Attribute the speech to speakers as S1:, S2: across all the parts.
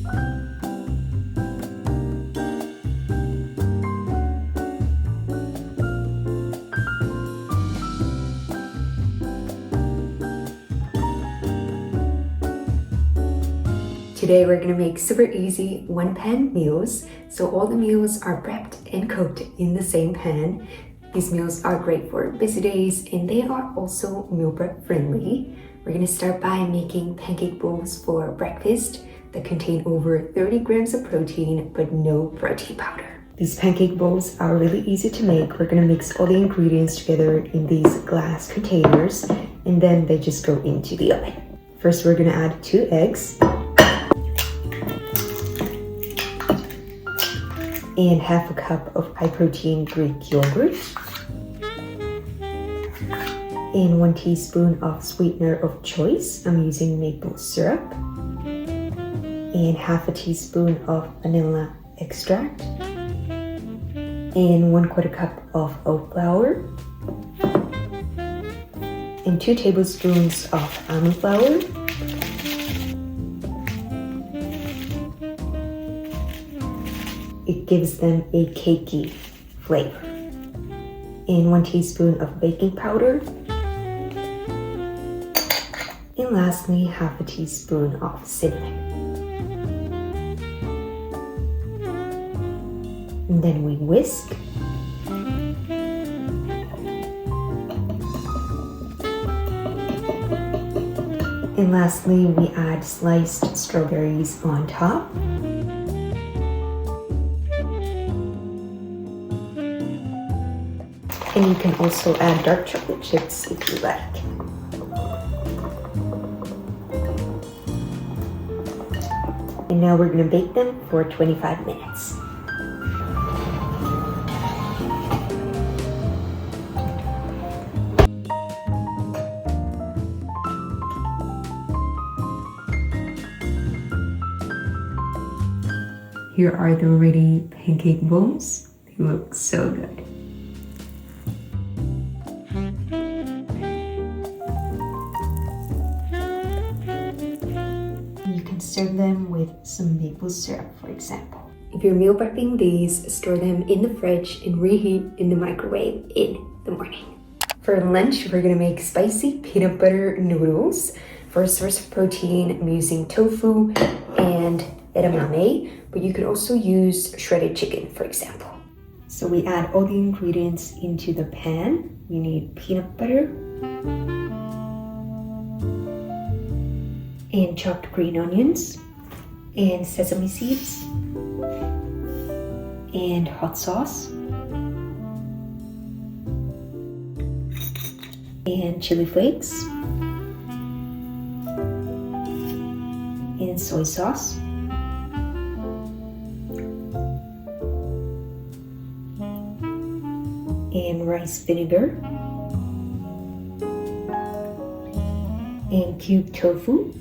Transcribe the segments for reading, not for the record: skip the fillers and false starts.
S1: Today we're gonna make super easy one-pan meals. So all the meals are prepped and cooked in the same pan. These meals are great for busy days and they are also meal prep friendly. We're gonna start by making pancake bowls for breakfast that contain over 30 grams of protein but no protein powder. These pancake bowls are really easy to make. We're gonna mix all the ingredients together in these glass containers and then they just go into the oven. First we're gonna add 2 eggs and half a cup of high-protein Greek yogurt and 1 teaspoon of sweetener of choice. I'm using maple syrup and half a teaspoon of vanilla extract and 1/4 cup of oat flour and 2 tablespoons of almond flour. It gives them a cakey flavor. And 1 teaspoon of baking powder. And lastly, half a teaspoon of cinnamon. And then we whisk. And lastly, we add sliced strawberries on top. And you can also add dark chocolate chips if you like. And now we're gonna bake them for 25 minutes. Here are the ready pancake bowls. They look so good. Serve them with some maple syrup, for example. If you're meal prepping these, store them in the fridge and reheat in the microwave in the morning. For lunch, we're gonna make spicy peanut butter noodles. For a source of protein, I'm using tofu and edamame, but you could also use shredded chicken, for example. So we add all the ingredients into the pan. We need peanut butter, and chopped green onions, and sesame seeds, and hot sauce, and chili flakes, and soy sauce, and rice vinegar, and cubed tofu,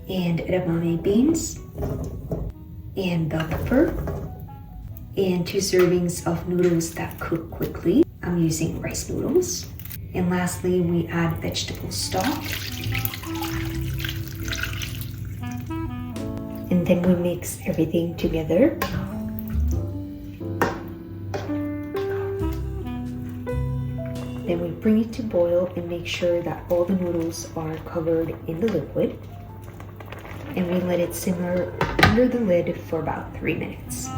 S1: and edamame beans, and bell pepper, and 2 servings of noodles that cook quickly. I'm using rice noodles. And lastly, we add vegetable stock. And then we mix everything together. Then we bring it to boil and make sure that all the noodles are covered in the liquid. And we let it simmer under the lid for about 3 minutes.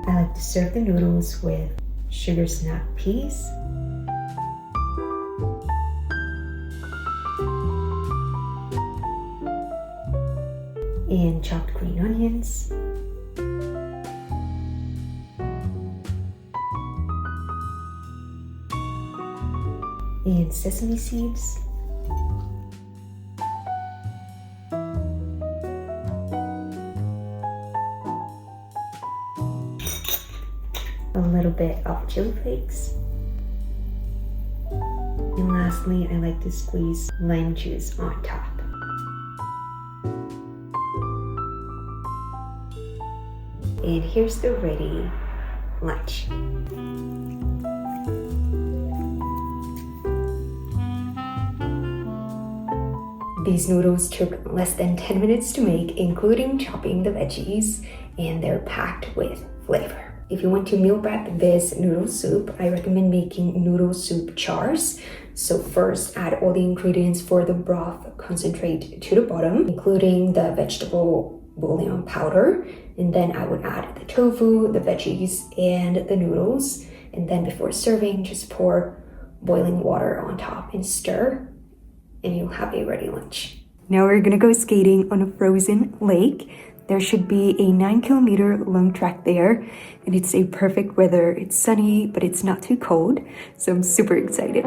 S1: I like to serve the noodles with sugar snap peas, and chopped green onions, and sesame seeds, a little bit of chili flakes, and lastly I like to squeeze lime juice on top. And here's the ready lunch. These noodles took less than 10 minutes to make, including chopping the veggies, and they're packed with flavor. If you want to meal prep this noodle soup, I recommend making noodle soup jars. So first, add all the ingredients for the broth concentrate to the bottom, including the vegetable bouillon powder. And then I would add the tofu, the veggies, and the noodles. And then before serving, just pour boiling water on top and stir, and you'll have a ready lunch. Now we're gonna go skating on a frozen lake. There should be a 9-kilometer long track there, and it's a perfect weather. It's sunny, but it's not too cold, so I'm super excited.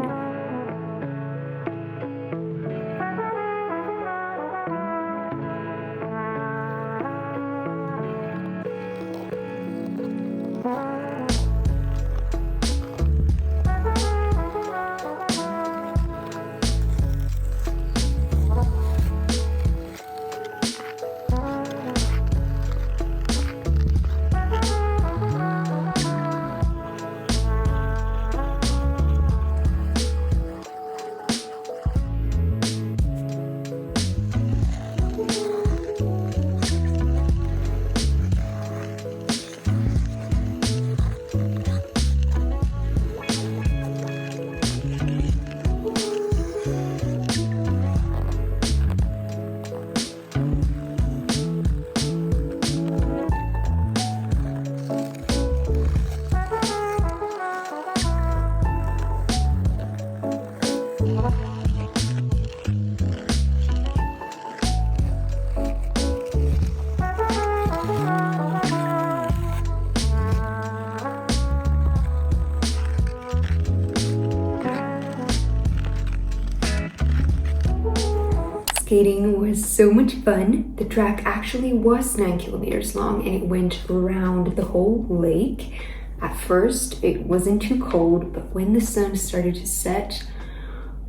S1: Skating was so much fun. The track actually was 9 kilometers long and it went around the whole lake. At first, it wasn't too cold, but when the sun started to set,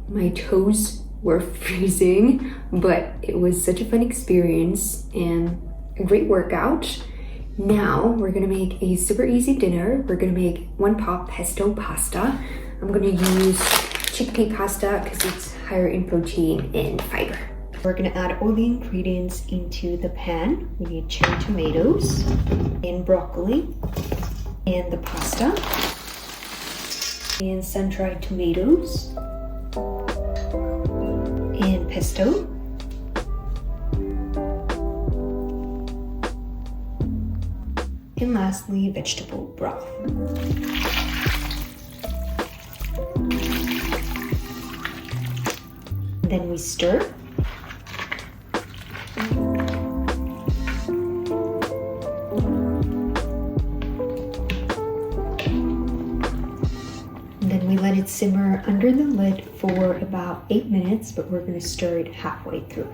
S1: my toes were freezing, but it was such a fun experience and a great workout. Now we're gonna make a super easy dinner. We're gonna make 1 pot pesto pasta. I'm gonna use chickpea pasta because it's higher in protein and fiber. We're gonna add all the ingredients into the pan. We need cherry tomatoes and broccoli and the pasta and sun-dried tomatoes and pesto and lastly vegetable broth. Then we stir. Then we let it simmer under the lid for about 8 minutes, but we're going to stir it halfway through.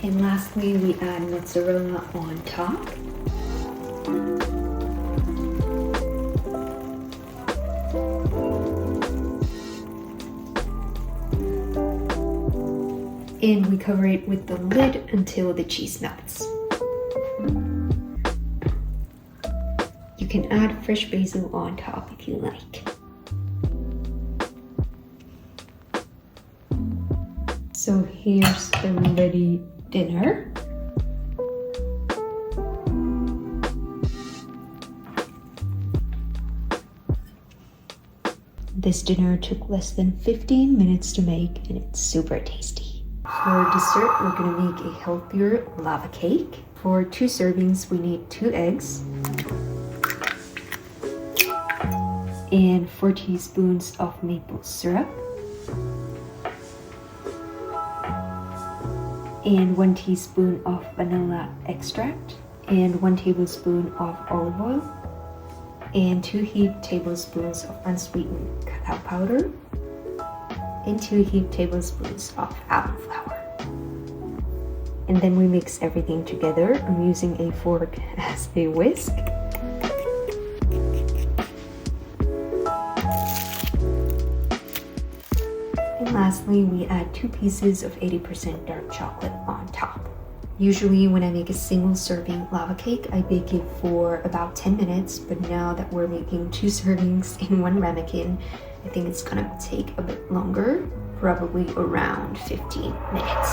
S1: And lastly, we add mozzarella on top. And we cover it with the lid until the cheese melts. You can add fresh basil on top if you like. So here's the ready dinner. This dinner took less than 15 minutes to make and it's super tasty. For dessert, we're gonna make a healthier lava cake. For 2 servings, we need 2 eggs and 4 teaspoons of maple syrup and 1 teaspoon of vanilla extract and 1 tablespoon of olive oil and 2 heaped tablespoons of unsweetened cacao powder and 2 heaped tablespoons of almond flour. And then we mix everything together. I'm using a fork as a whisk. And lastly, we add 2 pieces of 80% dark chocolate on top. Usually when I make a single serving lava cake, I bake it for about 10 minutes, but now that we're making 2 servings in one ramekin, I think it's gonna take a bit longer, probably around 15 minutes.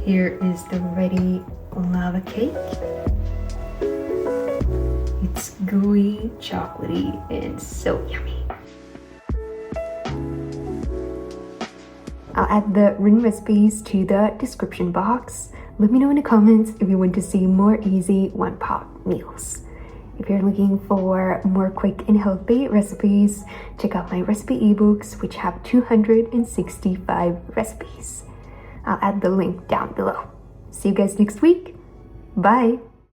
S1: Here is the ready lava cake. It's gooey, chocolatey, and so yummy. I'll add the written recipes to the description box. Let me know in the comments if you want to see more easy one-pot meals. If you're looking for more quick and healthy recipes, check out my recipe ebooks, which have 265 recipes. I'll add the link down below. See you guys next week. Bye!